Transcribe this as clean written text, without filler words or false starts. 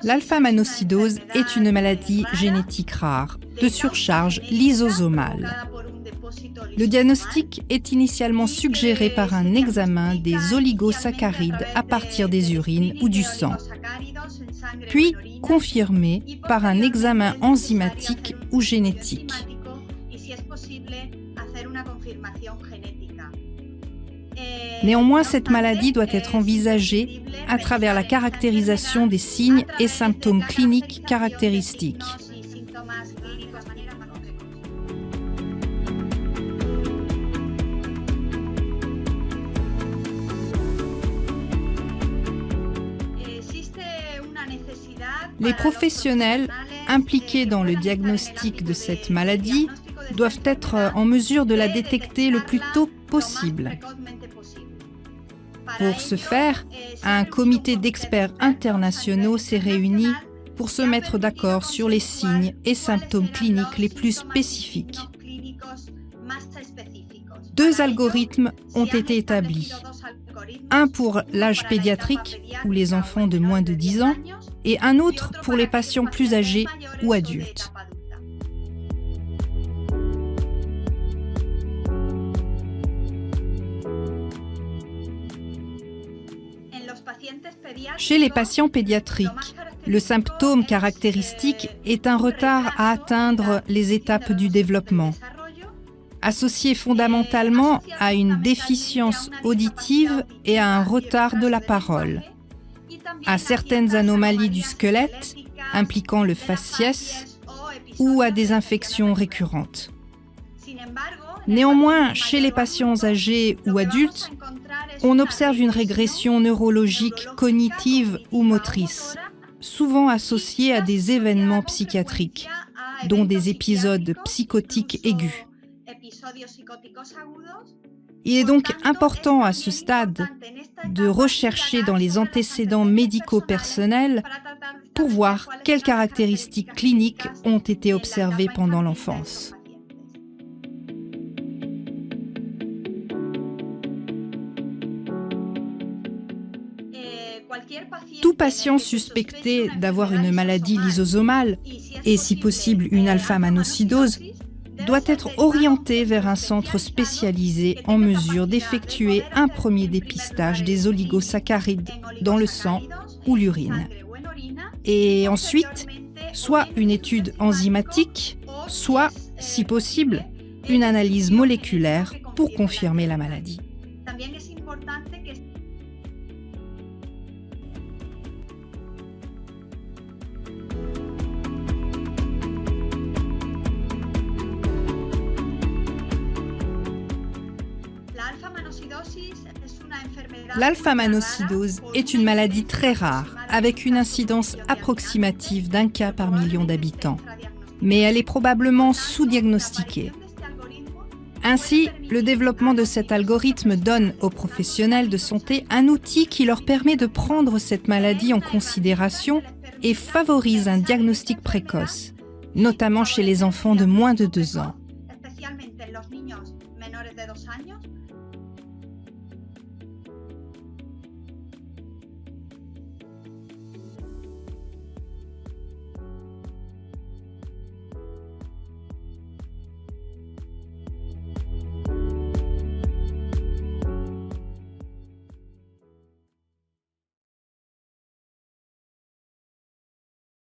L'alpha-mannocydose est une maladie génétique rare de surcharge lysosomale. Le diagnostic est initialement suggéré par un examen des oligosaccharides à partir des urines ou du sang, puis confirmé par un examen enzymatique ou génétique. Néanmoins, cette maladie doit être envisagée à travers la caractérisation des signes et symptômes cliniques caractéristiques. Les professionnels impliqués dans le diagnostic de cette maladie doivent être en mesure de la détecter le plus tôt possible. Pour ce faire, un comité d'experts internationaux s'est réuni pour se mettre d'accord sur les signes et symptômes cliniques les plus spécifiques. 2 algorithmes ont été établis. Un pour l'âge pédiatrique, ou les enfants de moins de 10 ans, et un autre pour les patients plus âgés ou adultes. Chez les patients pédiatriques, le symptôme caractéristique est un retard à atteindre les étapes du développement, associé fondamentalement à une déficience auditive et à un retard de la parole, à certaines anomalies du squelette impliquant le faciès ou à des infections récurrentes. Néanmoins, chez les patients âgés ou adultes, on observe une régression neurologique cognitive ou motrice, souvent associée à des événements psychiatriques, dont des épisodes psychotiques aigus. Il est donc important à ce stade de rechercher dans les antécédents médicaux personnels pour voir quelles caractéristiques cliniques ont été observées pendant l'enfance. Tout patient suspecté d'avoir une maladie lysosomale, et si possible une alpha-mannocydose, doit être orienté vers un centre spécialisé en mesure d'effectuer un premier dépistage des oligosaccharides dans le sang ou l'urine. Et ensuite, soit une étude enzymatique, soit, si possible, une analyse moléculaire pour confirmer la maladie. L'alpha-mannocydose est une maladie très rare, avec une incidence approximative d'1 cas par million d'habitants. Mais elle est probablement sous-diagnostiquée. Ainsi, le développement de cet algorithme donne aux professionnels de santé un outil qui leur permet de prendre cette maladie en considération et favorise un diagnostic précoce, notamment chez les enfants de moins de 2 ans.